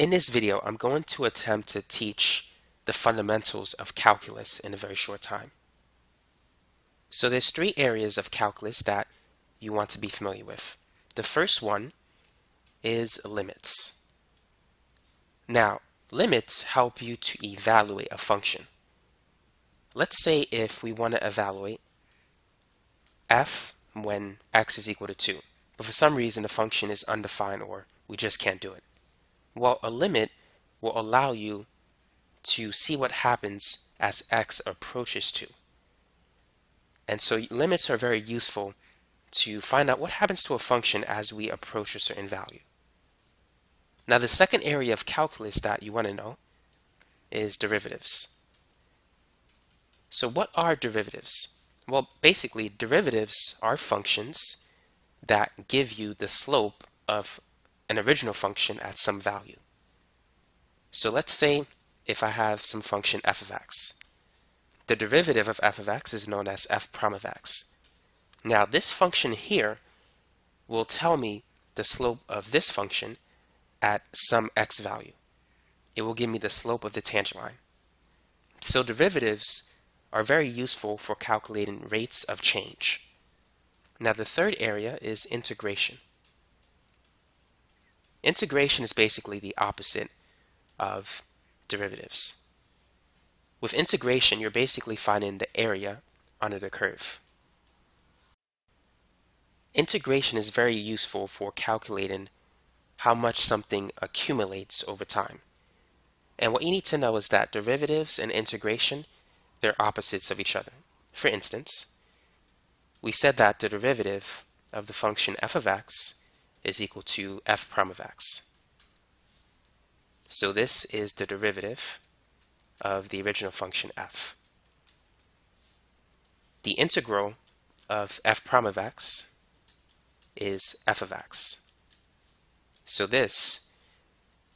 In this video, I'm going to attempt to teach the fundamentals of calculus in a very short time. So there's three areas of calculus that you want to be familiar with. The first one is limits. Now, limits help you to evaluate a function. Let's say if we want to evaluate f when x is equal to 2, but for some reason the function is undefined or we just can't do it. Well, a limit will allow you to see what happens as x approaches 2. And so limits are very useful to find out what happens to a function as we approach a certain value. Now, the second area of calculus that you want to know is derivatives. So what are derivatives? Well, basically, derivatives are functions that give you the slope of an original function at some value. So let's say if I have some function f of x. The derivative of f of x is known as f prime of x. Now this function here will tell me the slope of this function at some x value. It will give me the slope of the tangent line. So derivatives are very useful for calculating rates of change. Now the third area is integration. Integration is basically the opposite of derivatives. With integration, you're basically finding the area under the curve. Integration is very useful for calculating how much something accumulates over time. And what you need to know is that derivatives and integration, they're opposites of each other. For instance, we said that the derivative of the function f of x is equal to f prime of x. So this is the derivative of the original function f. The integral of f prime of x is f of x. So this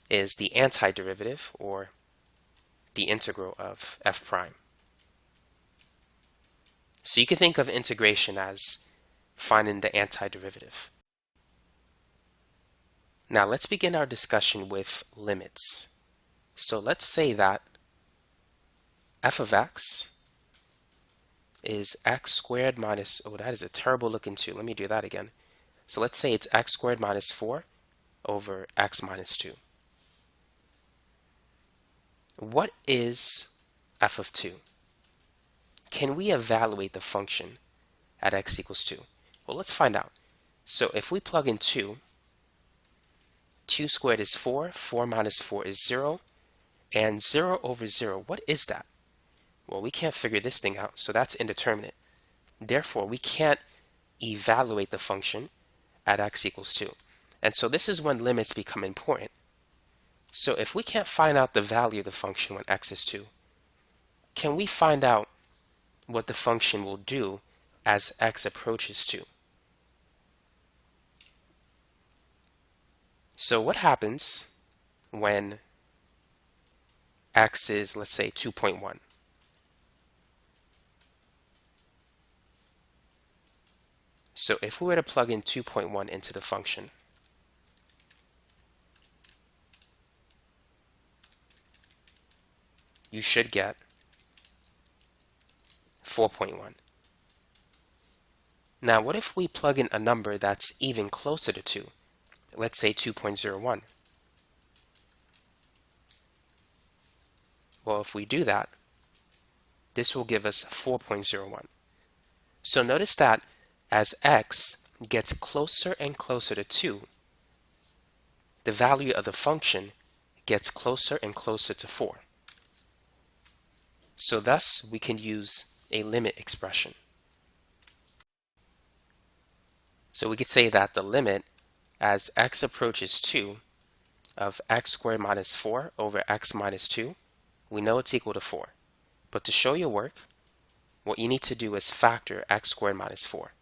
is the antiderivative, or the integral of f prime. So you can think of integration as finding the antiderivative. Now let's begin our discussion with limits. So let's say that f of x is x squared minus, oh, that is a terrible looking 2. Let me do that again. So let's say it's x squared minus 4 over x minus 2. What is f of 2? Can we evaluate the function at x equals 2? Well, let's find out. So if we plug in 2, 2 squared is 4, 4 minus 4 is 0, and 0 over 0, what is that? Well, we can't figure this thing out, so that's indeterminate. Therefore, we can't evaluate the function at x equals 2. And so this is when limits become important. So if we can't find out the value of the function when x is 2, can we find out what the function will do as x approaches 2? So what happens when x is, let's say, 2.1? So if we were to plug in 2.1 into the function, you should get 4.1. Now what if we plug in a number that's even closer to 2? Let's say 2.01. Well, if we do that, this will give us 4.01. So notice that as x gets closer and closer to 2, the value of the function gets closer and closer to 4. So thus, we can use a limit expression. So we could say that the limit as x approaches 2 of x squared minus 4 over x minus 2, we know it's equal to 4. But to show your work, what you need to do is factor x squared minus 4.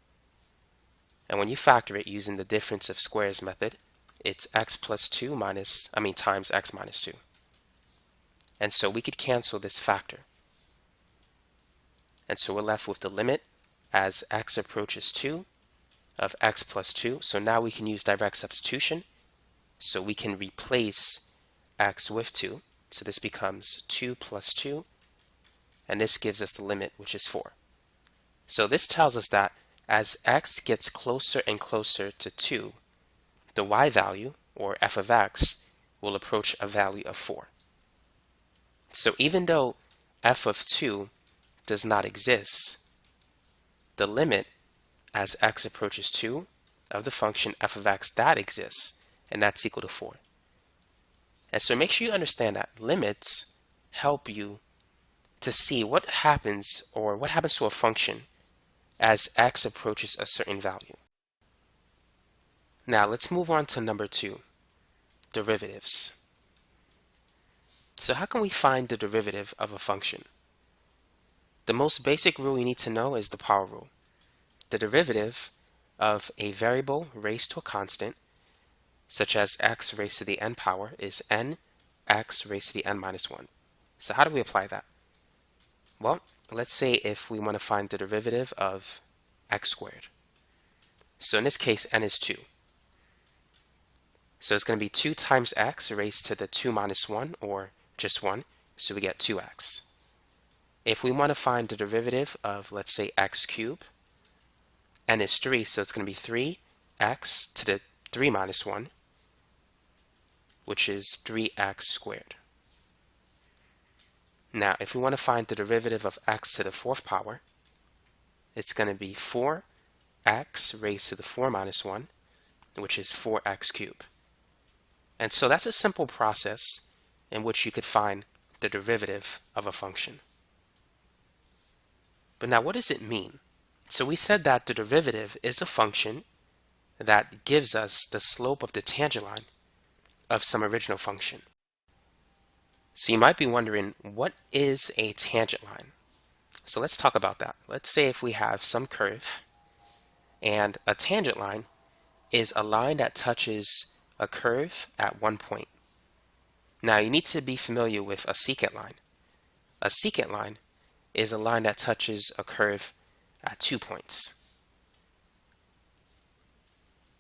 And when you factor it using the difference of squares method, it's x plus 2 times x minus 2. And so we could cancel this factor. And so we're left with the limit as x approaches 2 of x plus 2. So now we can use direct substitution. So we can replace x with 2. So this becomes 2 plus 2, and this gives us the limit, which is 4. So this tells us that as x gets closer and closer to 2, the y value, or f of x, will approach a value of 4. So even though f of 2 does not exist, the limit as x approaches 2 of the function f of x, that exists, and that's equal to 4. And so make sure you understand that limits help you to see what happens to a function as x approaches a certain value. Now let's move on to number 2, derivatives. So how can we find the derivative of a function? The most basic rule you need to know is the power rule. The derivative of a variable raised to a constant, such as x raised to the n power, is n x raised to the n minus 1. So how do we apply that? Well, let's say if we want to find the derivative of x squared. So in this case, n is 2. So it's going to be 2 times x raised to the 2 minus 1, or just 1, so we get 2x. If we want to find the derivative of, let's say, x cubed, n is 3, so it's going to be 3x to the 3 minus 1, which is 3x squared. Now, if we want to find the derivative of x to the 4th power, it's going to be 4x raised to the 4 minus 1, which is 4x cubed. And so that's a simple process in which you could find the derivative of a function. But now what does it mean? So we said that the derivative is a function that gives us the slope of the tangent line of some original function. So you might be wondering, what is a tangent line? So let's talk about that. Let's say if we have some curve, and a tangent line is a line that touches a curve at one point. Now you need to be familiar with a secant line. A secant line is a line that touches a curve at 2 points.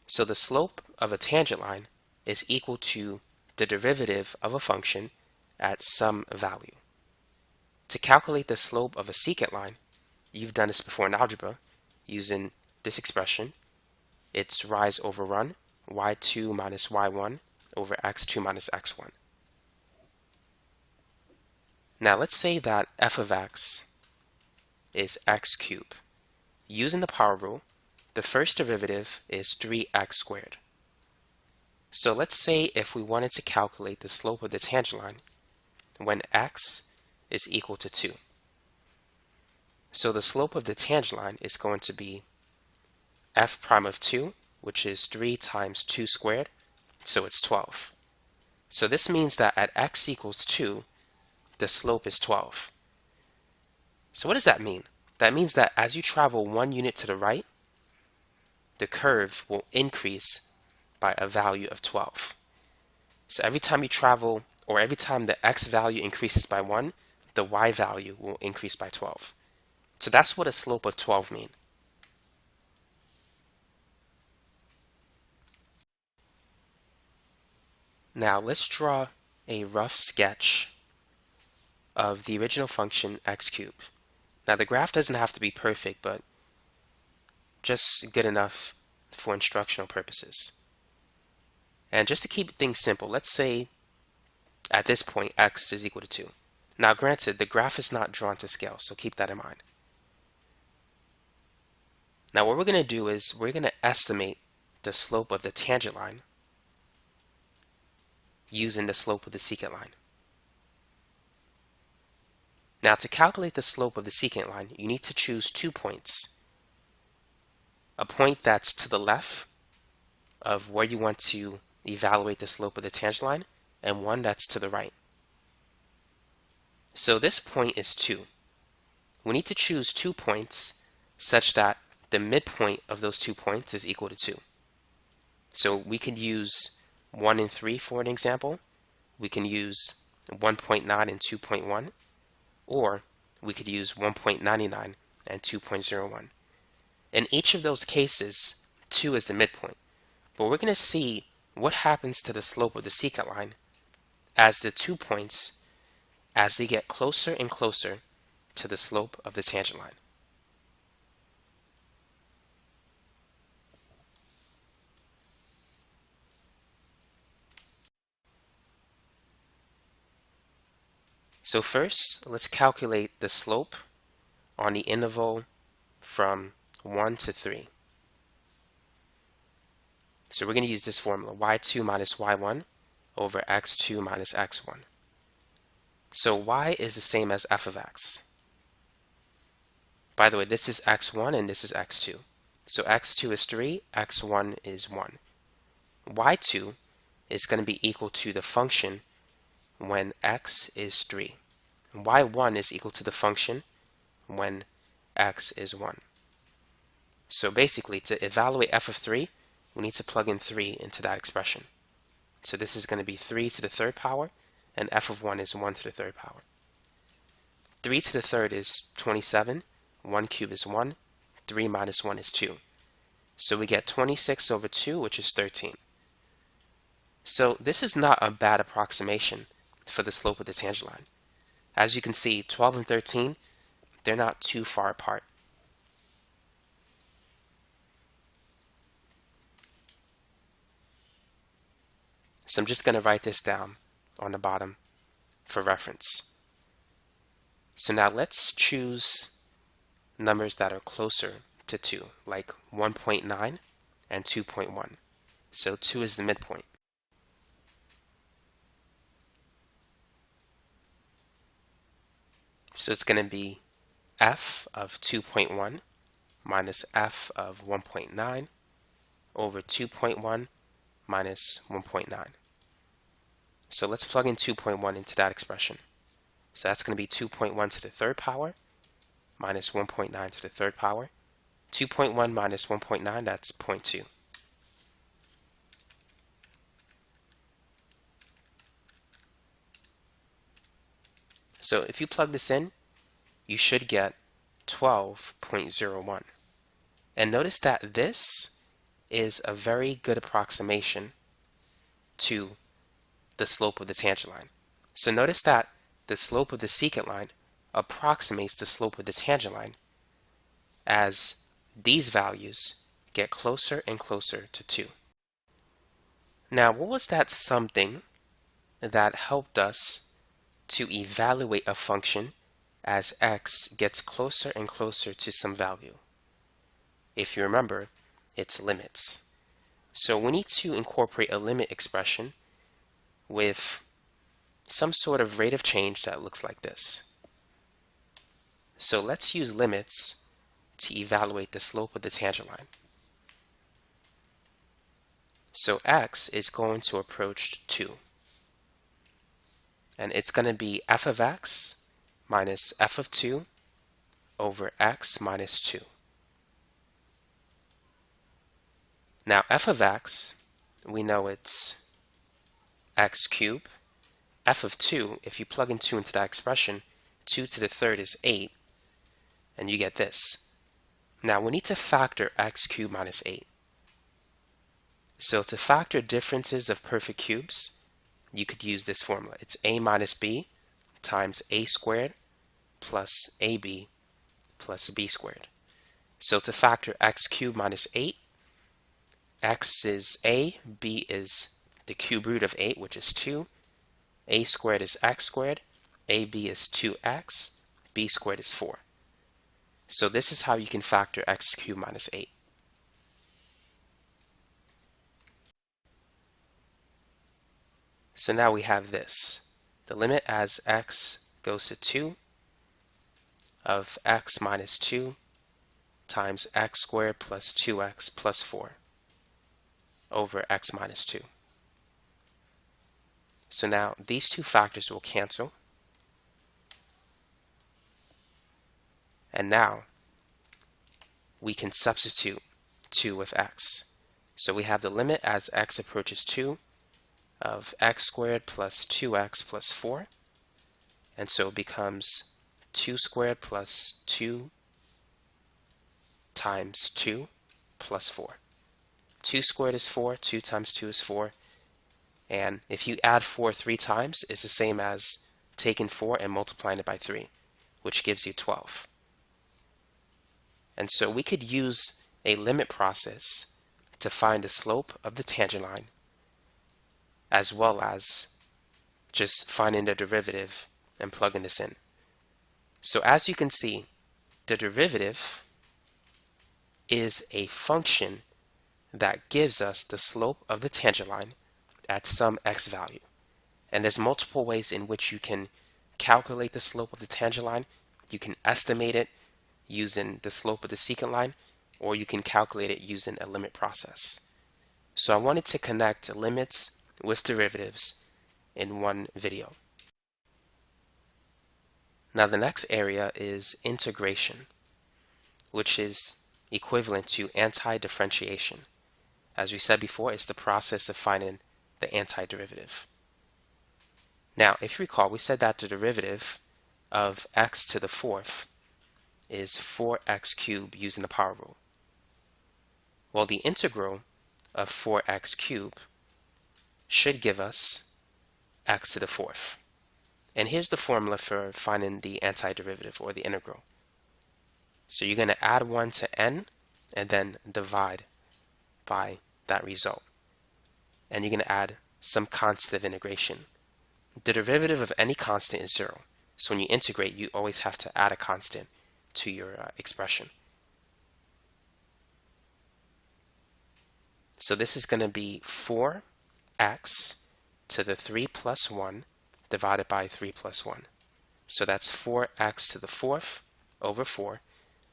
So the slope of a tangent line is equal to the derivative of a function at some value. To calculate the slope of a secant line, you've done this before in algebra using this expression. It's rise over run, y2 minus y1 over x2 minus x1. Now let's say that f of x is x cubed. Using the power rule, the first derivative is 3x squared. So let's say if we wanted to calculate the slope of the tangent line when x is equal to 2. So the slope of the tangent line is going to be f prime of 2, which is 3 times 2 squared, so it's 12. So this means that at x equals 2, the slope is 12. So what does that mean? That means that as you travel 1 unit to the right, the curve will increase by a value of 12. So every time you travel, or every time the x value increases by 1, the y value will increase by 12. So that's what a slope of 12 means. Now let's draw a rough sketch of the original function x cubed. Now the graph doesn't have to be perfect, but just good enough for instructional purposes. And just to keep things simple, let's say at this point x is equal to 2. Now granted, the graph is not drawn to scale, so keep that in mind. Now what we're going to do is we're going to estimate the slope of the tangent line using the slope of the secant line. Now to calculate the slope of the secant line, you need to choose 2 points. A point that's to the left of where you want to evaluate the slope of the tangent line, and one that's to the right. So this point is 2. We need to choose 2 points such that the midpoint of those 2 points is equal to 2. So we could use 1 and 3 for an example. We can use 1.9 and 2.1, or we could use 1.99 and 2.01. In each of those cases, 2 is the midpoint. But we're going to see what happens to the slope of the secant line as the 2 points as they get closer and closer to the slope of the tangent line. So first, let's calculate the slope on the interval from 1 to 3. So we're going to use this formula, y2 minus y1 over x2 minus x1. So y is the same as f of x. By the way, this is x1 and this is x2. So x2 is 3, x1 is 1. y2 is going to be equal to the function when x is 3. y1 is equal to the function when x is 1. So basically, to evaluate f of 3, we need to plug in 3 into that expression. So this is going to be 3 to the third power, and f of 1 is 1 to the third power. 3 to the third is 27, 1 cubed is 1, 3 minus 1 is 2. So we get 26 over 2, which is 13. So this is not a bad approximation for the slope of the tangent line. As you can see, 12 and 13, they're not too far apart. So I'm just going to write this down on the bottom for reference. So now let's choose numbers that are closer to 2, like 1.9 and 2.1. So 2 is the midpoint. So it's going to be f of 2.1 minus f of 1.9 over 2.1 minus 1.9. So let's plug in 2.1 into that expression. So that's going to be 2.1 to the third power minus 1.9 to the third power. 2.1 minus 1.9, that's 0.2. So if you plug this in, you should get 12.01. And notice that this is a very good approximation to the slope of the tangent line. So notice that the slope of the secant line approximates the slope of the tangent line as these values get closer and closer to 2. Now, what was that something that helped us to evaluate a function as x gets closer and closer to some value? If you remember, it's limits. So we need to incorporate a limit expression with some sort of rate of change that looks like this. So let's use limits to evaluate the slope of the tangent line. So x is going to approach 2. And it's going to be f of x minus f of 2 over x minus 2. Now f of x, we know it's x cubed. F of 2, if you plug in 2 into that expression, 2 to the third is 8, and you get this. Now we need to factor x cubed minus 8. So to factor differences of perfect cubes, you could use this formula. It's a minus b times a squared plus ab plus b squared. So to factor x cubed minus 8, x is a, b is the cube root of 8, which is 2, a squared is x squared, ab is 2x, b squared is 4. So this is how you can factor x cubed minus 8. So now we have this. The limit as x goes to 2 of x minus 2 times x squared plus 2x plus 4 over x minus 2. So now these two factors will cancel. And now we can substitute 2 with x. So we have the limit as x approaches 2 of x squared plus 2x plus 4. And so it becomes 2 squared plus 2 times 2 plus 4. 2 squared is 4, 2 times 2 is 4. And if you add 4 3 times, it's the same as taking 4 and multiplying it by 3, which gives you 12. And so we could use a limit process to find the slope of the tangent line, as well as just finding the derivative and plugging this in. So as you can see, the derivative is a function that gives us the slope of the tangent line at some x value. And there's multiple ways in which you can calculate the slope of the tangent line. You can estimate it using the slope of the secant line, or you can calculate it using a limit process. So I wanted to connect limits with derivatives in one video. Now the next area is integration, which is equivalent to anti-differentiation. As we said before, it's the process of finding the antiderivative. Now, if you recall, we said that the derivative of x to the fourth is 4x cubed using the power rule. Well, the integral of 4x cubed should give us x to the fourth. And here's the formula for finding the antiderivative, or the integral. So you're going to add 1 to n and then divide by that result. And you're going to add some constant of integration. The derivative of any constant is 0. So when you integrate, you always have to add a constant to your expression. So this is going to be 4x to the 3 plus 1 divided by 3 plus 1. So that's 4x to the fourth over 4.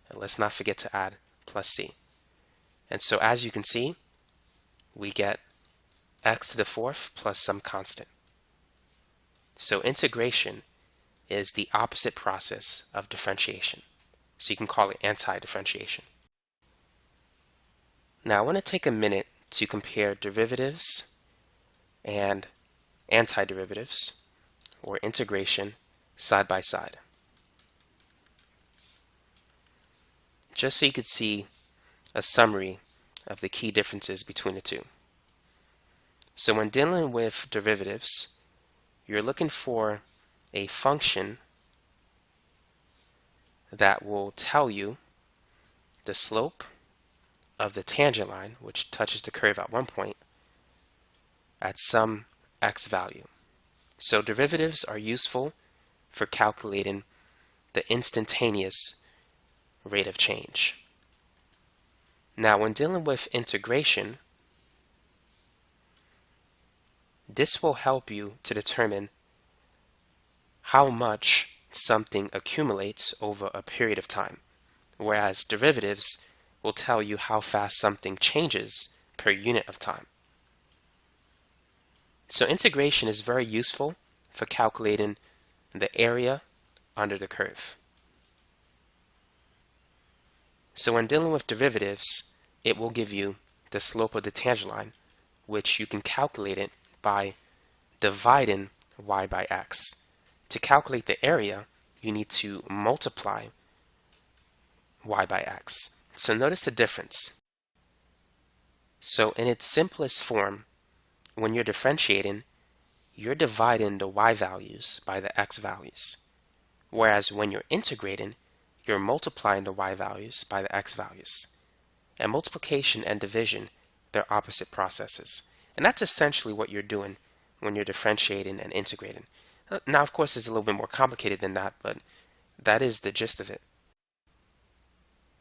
And let's not forget to add plus c. And so as you can see, we get x to the fourth plus some constant. So integration is the opposite process of differentiation. So you can call it anti-differentiation. Now I want to take a minute to compare derivatives and antiderivatives, or integration, side by side. Just so you could see a summary of the key differences between the two. So when dealing with derivatives, you're looking for a function that will tell you the slope of the tangent line, which touches the curve at one point, at some x value. So derivatives are useful for calculating the instantaneous rate of change. Now, when dealing with integration, this will help you to determine how much something accumulates over a period of time, whereas derivatives will tell you how fast something changes per unit of time. So integration is very useful for calculating the area under the curve. So when dealing with derivatives, it will give you the slope of the tangent line, which you can calculate it by dividing y by x. To calculate the area, you need to multiply y by x. So notice the difference. So in its simplest form, when you're differentiating, you're dividing the y values by the x values. Whereas when you're integrating, you're multiplying the y values by the x values. And multiplication and division, they're opposite processes. And that's essentially what you're doing when you're differentiating and integrating. Now, of course, it's a little bit more complicated than that, but that is the gist of it.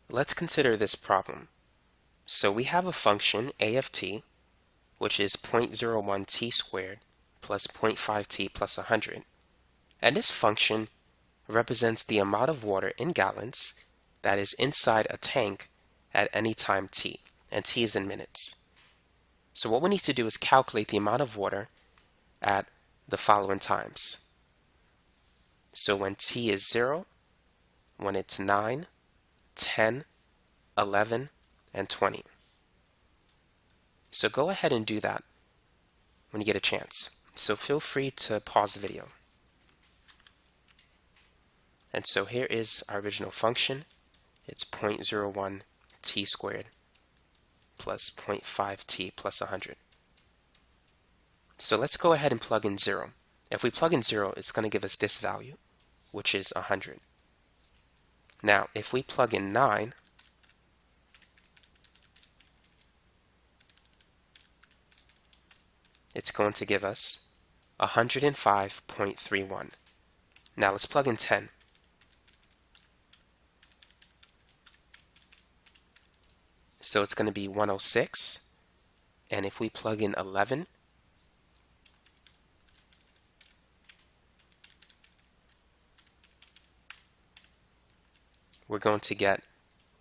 Let's consider this problem. So we have a function, a of t, which is 0.01 t squared plus 0.5 t plus 100. And this function represents the amount of water in gallons that is inside a tank at any time t, and t is in minutes. So what we need to do is calculate the amount of water at the following times. So when t is 0, when it's 9, 10, 11, and 20. So go ahead and do that when you get a chance. So feel free to pause the video. And so here is our original function. It's 0.01 t squared plus 0.5 t plus 100. So let's go ahead and plug in 0. If we plug in 0, it's going to give us this value, which is 100. Now, if we plug in 9, it's going to give us 105.31. Now let's plug in 10. So it's going to be 106. And if we plug in 11, we're going to get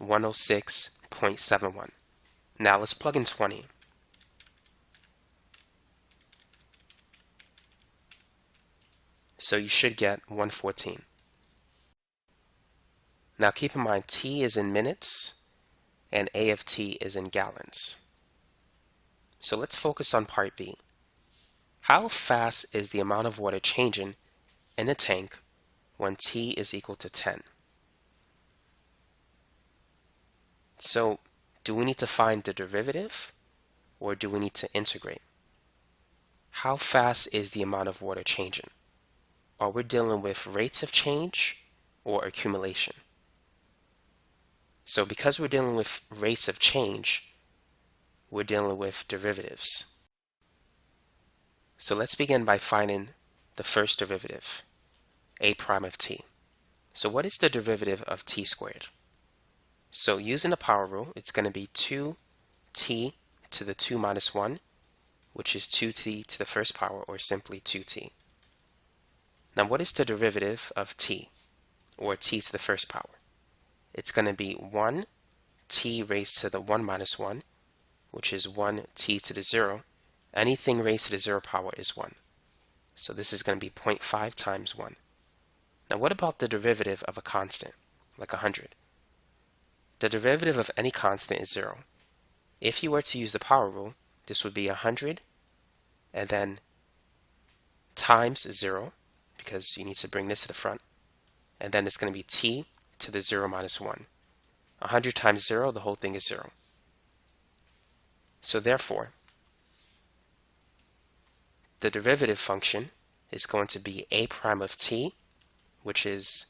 106.71. Now let's plug in 20. So you should get 114. Now keep in mind, T is in minutes and A of T is in gallons. So let's focus on part B. How fast is the amount of water changing in a tank when T is equal to 10? So do we need to find the derivative or do we need to integrate? How fast is the amount of water changing? Are we dealing with rates of change or accumulation? So because we're dealing with rates of change, we're dealing with derivatives. So let's begin by finding the first derivative, a prime of t. So what is the derivative of t squared? So using the power rule, it's going to be 2t to the 2 minus 1, which is 2t to the first power, or simply 2t. Now what is the derivative of t, or t to the first power? It's going to be 1t raised to the 1 minus 1, which is 1t to the 0. Anything raised to the 0 power is 1. So this is going to be 0.5 times 1. Now what about the derivative of a constant, like 100? The derivative of any constant is 0. If you were to use the power rule, this would be 100 and then times 0, because you need to bring this to the front, and then it's going to be t to the 0 minus 1. 100 times 0, the whole thing is 0. So therefore, the derivative function is going to be a prime of t, which is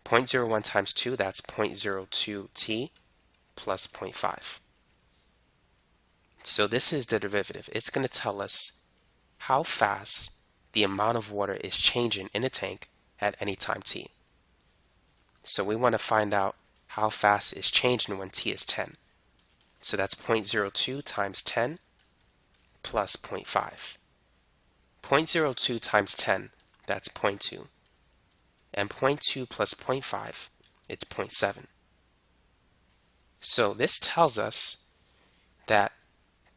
0.01 times 2, that's 0.02t plus 0.5. So this is the derivative. It's going to tell us how fast the amount of water is changing in a tank at any time t. So we want to find out how fast it's changing when t is 10. So that's 0.02 times 10 plus 0.5. 0.02 times 10, that's 0.2. And 0.2 plus 0.5, it's 0.7. So this tells us that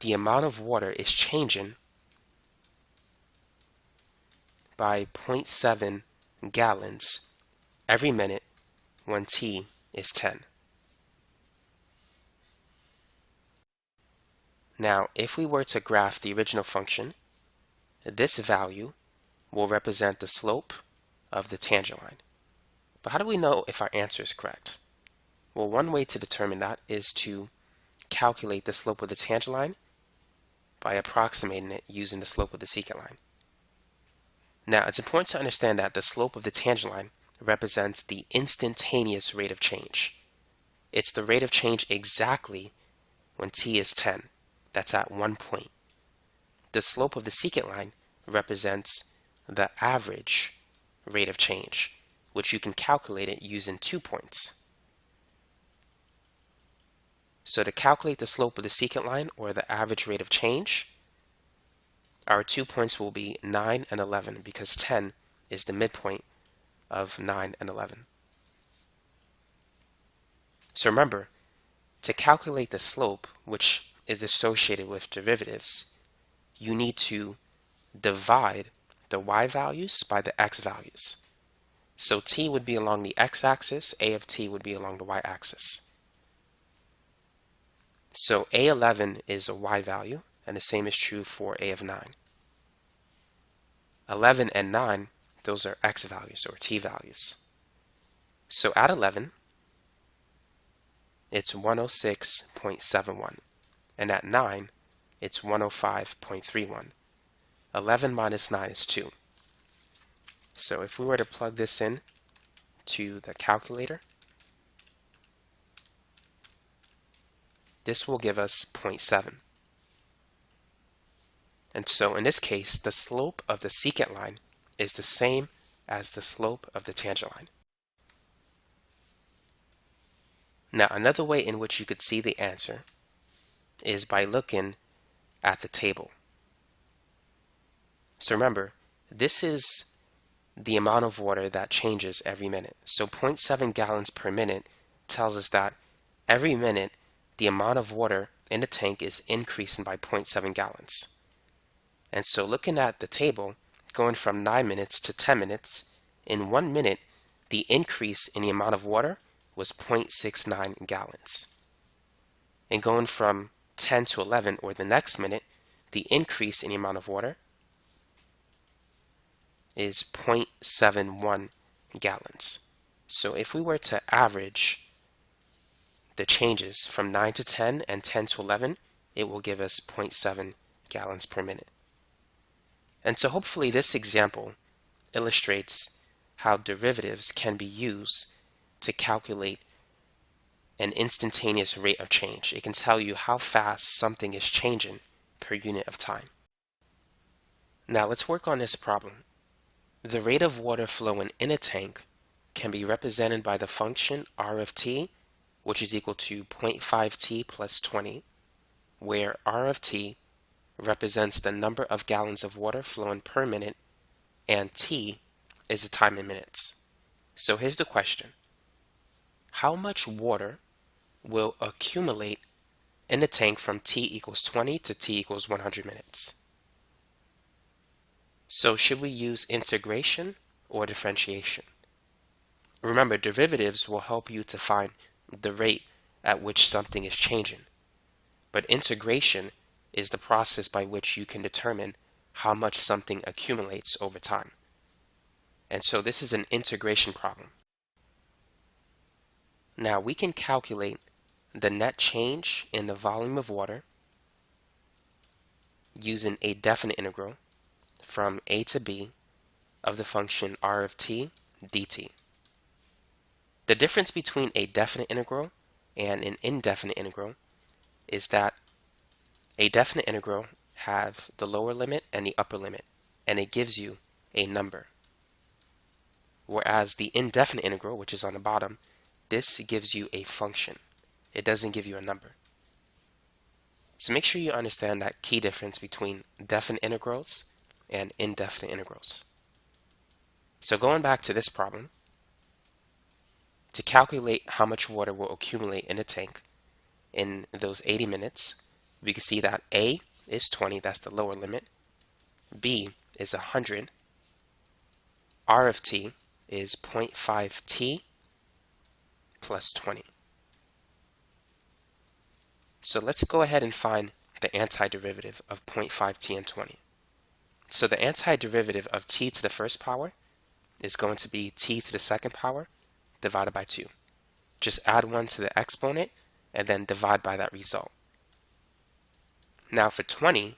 the amount of water is changing by 0.7 gallons every minute when t is 10. Now, if we were to graph the original function, this value will represent the slope of the tangent line. But how do we know if our answer is correct? Well, one way to determine that is to calculate the slope of the tangent line by approximating it using the slope of the secant line. Now, it's important to understand that the slope of the tangent line represents the instantaneous rate of change. It's the rate of change exactly when t is 10. That's at 1 point. The slope of the secant line represents the average rate of change, which you can calculate it using 2 points. So to calculate the slope of the secant line, or the average rate of change, our 2 points will be 9 and 11, because 10 is the midpoint of 9 and 11. So remember, to calculate the slope, which is associated with derivatives, you need to divide the y values by the x values. So t would be along the x-axis, a of t would be along the y-axis. So a11 is a y value, and the same is true for a of 9. 11 and 9, those are x values, or t values. So at 11, it's 106.71, and at 9, it's 105.31. 11 minus 9 is 2. So if we were to plug this in to the calculator, this will give us 0.7. And so in this case, the slope of the secant line is the same as the slope of the tangent line. Now, another way in which you could see the answer is by looking at the table. So remember, this is the amount of water that changes every minute. So 0.7 gallons per minute tells us that every minute the amount of water in the tank is increasing by 0.7 gallons. And so looking at the table, going from 9 minutes to 10 minutes, in 1 minute, the increase in the amount of water was 0.69 gallons. And going from 10 to 11, or the next minute, the increase in the amount of water is 0.71 gallons. So if we were to average the changes from 9 to 10 and 10 to 11, it will give us 0.7 gallons per minute. And so hopefully this example illustrates how derivatives can be used to calculate an instantaneous rate of change. It can tell you how fast something is changing per unit of time. Now let's work on this problem. The rate of water flowing in a tank can be represented by the function r of t, which is equal to 0.5t plus 20, where r of t represents the number of gallons of water flowing per minute, and t is the time in minutes. So here's the question. How much water will accumulate in the tank from t equals 20 to t equals 100 minutes? So should we use integration or differentiation? Remember, derivatives will help you to find the rate at which something is changing, but integration is the process by which you can determine how much something accumulates over time. And so this is an integration problem. Now we can calculate the net change in the volume of water using a definite integral from a to b of the function r of t dt. The difference between a definite integral and an indefinite integral is that a definite integral have the lower limit and the upper limit, and it gives you a number. Whereas the indefinite integral, which is on the bottom, this gives you a function. It doesn't give you a number. So make sure you understand that key difference between definite integrals and indefinite integrals. So going back to this problem, to calculate how much water will accumulate in a tank in those 80 minutes, we can see that A is 20, that's the lower limit. B is 100. R of t is 0.5t plus 20. So let's go ahead and find the antiderivative of 0.5t and 20. So the antiderivative of t to the first power is going to be t to the second power divided by 2. Just add 1 to the exponent and then divide by that result. Now for 20,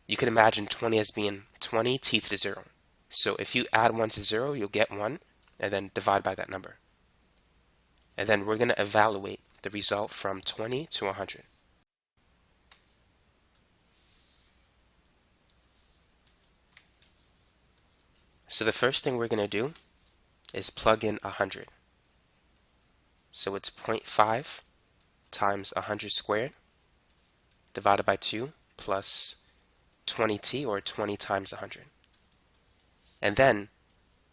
you can imagine 20 as being 20 t to the 0. So if you add 1 to 0, you'll get 1 and then divide by that number. And then we're going to evaluate the result from 20 to 100. So the first thing we're going to do is plug in 100. So it's 0.5 times 100 squared divided by 2 plus 20t, or 20 times 100. And then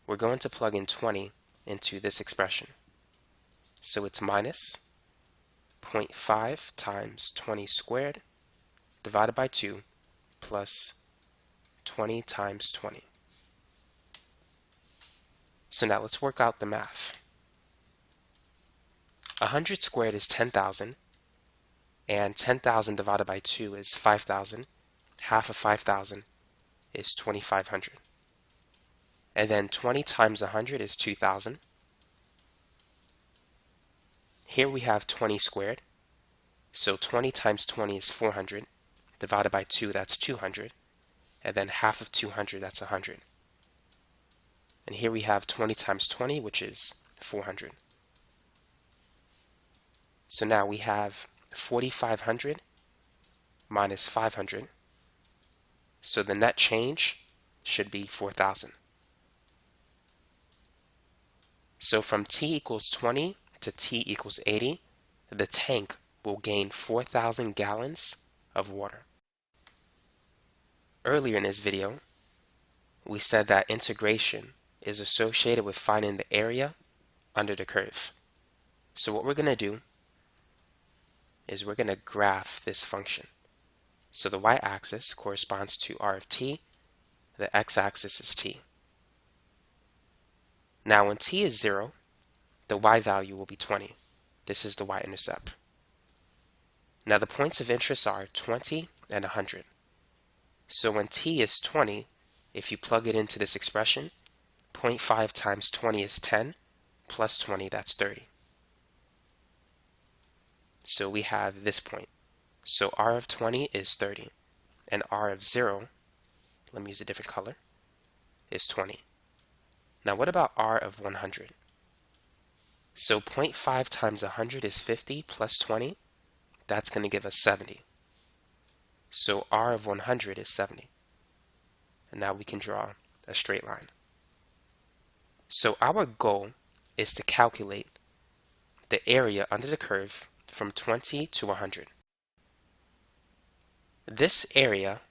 we're going to plug in 20 into this expression. So it's minus 0.5 times 20 squared divided by 2 plus 20 times 20. So now let's work out the math. 100 squared is 10,000, and 10,000 divided by 2 is 5,000. Half of 5,000 is 2,500. And then 20 times 100 is 2,000. Here we have 20 squared. So 20 times 20 is 400. Divided by 2, that's 200. and then half of 200, that's 100. And here we have 20 times 20, which is 400. So now we have 4,500 minus 500. So the net change should be 4,000. So from t equals 20 to t equals 80, the tank will gain 4,000 gallons of water. Earlier in this video, we said that integration is associated with finding the area under the curve. So what we're going to do is we're going to graph this function. So the y-axis corresponds to r of t, the x-axis is t. Now when t is 0, the y value will be 20. This is the y-intercept. Now the points of interest are 20 and 100. So when t is 20, if you plug it into this expression, 0.5 times 20 is 10, plus 20, that's 30. So we have this point. So r of 20 is 30, and r of 0, let me use a different color, is 20. Now what about r of 100? So 0.5 times 100 is 50 plus 20, that's going to give us 70. So r of 100 is 70. And now we can draw a straight line. So our goal is to calculate the area under the curve from 20 to 100. This area,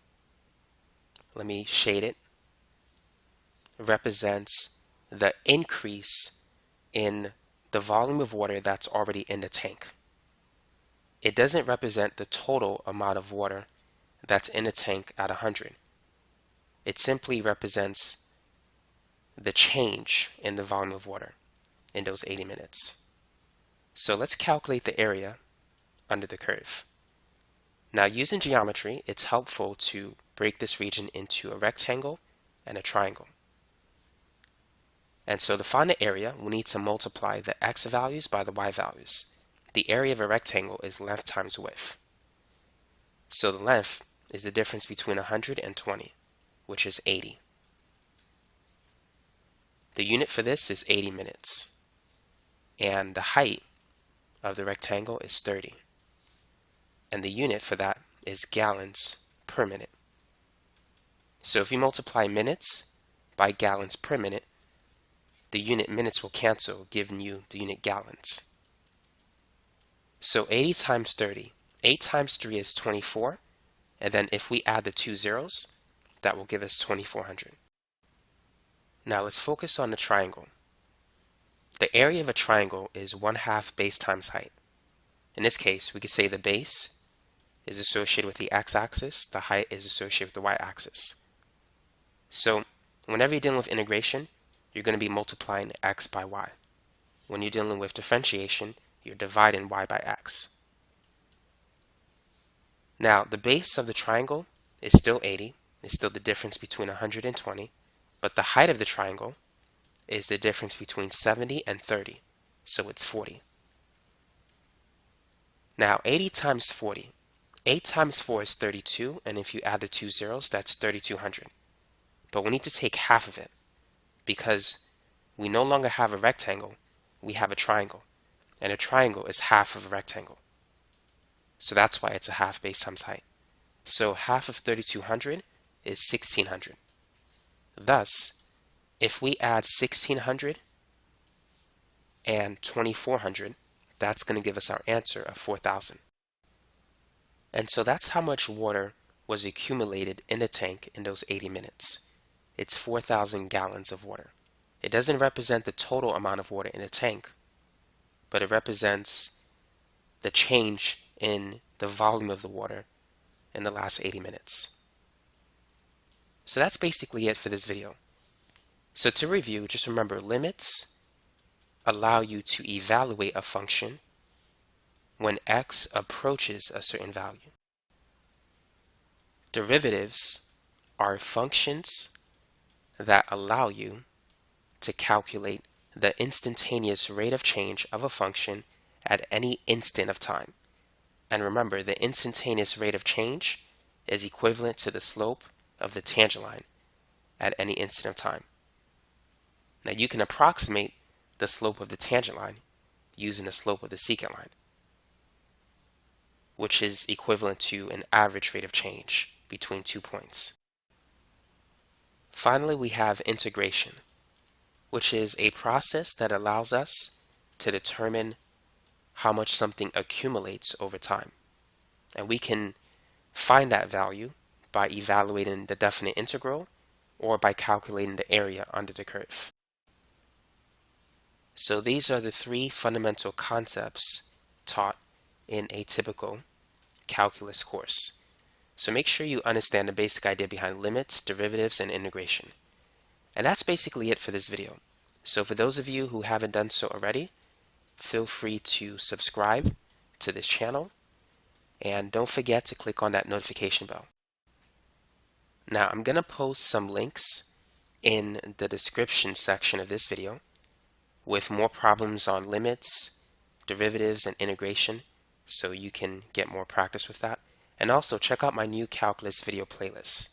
let me shade it, represents the increase in the volume of water that's already in the tank. It doesn't represent the total amount of water that's in the tank at 100. It simply represents the change in the volume of water in those 80 minutes. So let's calculate the area under the curve. Now using geometry, it's helpful to break this region into a rectangle and a triangle. And so to find the area, we need to multiply the x values by the y values. The area of a rectangle is length times width. So the length is the difference between 100 and 20, which is 80. The unit for this is 80 minutes. And the height of the rectangle is 30. And the unit for that is gallons per minute. So if you multiply minutes by gallons per minute, the unit minutes will cancel, giving you the unit gallons. So 80 times 30. 8 times 3 is 24. And then if we add the 2 zeros, that will give us 2,400. Now let's focus on the triangle. The area of a triangle is 1/2 base times height. In this case, we could say the base is associated with the x-axis, the height is associated with the y-axis. So whenever you're dealing with integration, you're going to be multiplying x by y. When you're dealing with differentiation, you're dividing y by x. Now the base of the triangle is still 80. It's still the difference between 100 and 20. But the height of the triangle is the difference between 70 and 30. So it's 40. Now 80 times 40. 8 times 4 is 32, and if you add the 2 zeros, that's 3,200. But we need to take half of it, because we no longer have a rectangle, we have a triangle, and a triangle is half of a rectangle. So that's why it's a half base times height. So half of 3,200 is 1,600. Thus, if we add 1,600 and 2,400, that's going to give us our answer of 4,000. And so that's how much water was accumulated in the tank in those 80 minutes. It's 4,000 gallons of water. It doesn't represent the total amount of water in the tank, but it represents the change in the volume of the water in the last 80 minutes. So that's basically it for this video. So to review, just remember, limits allow you to evaluate a function when x approaches a certain value. Derivatives are functions that allow you to calculate the instantaneous rate of change of a function at any instant of time. And remember, the instantaneous rate of change is equivalent to the slope of the tangent line at any instant of time. Now you can approximate the slope of the tangent line using the slope of the secant line, which is equivalent to an average rate of change between 2 points. Finally, we have integration, which is a process that allows us to determine how much something accumulates over time. And we can find that value by evaluating the definite integral or by calculating the area under the curve. So these are the three fundamental concepts taught in a typical calculus course. So make sure you understand the basic idea behind limits, derivatives, and integration. And that's basically it for this video. So for those of you who haven't done so already, feel free to subscribe to this channel, and don't forget to click on that notification bell. Now I'm going to post some links in the description section of this video with more problems on limits, derivatives, and integration, so you can get more practice with that. And also check out my new calculus video playlist,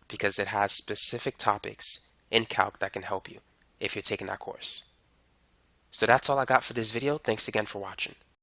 because it has specific topics in calc that can help you if you're taking that course. So that's all I got for this video. Thanks again for watching.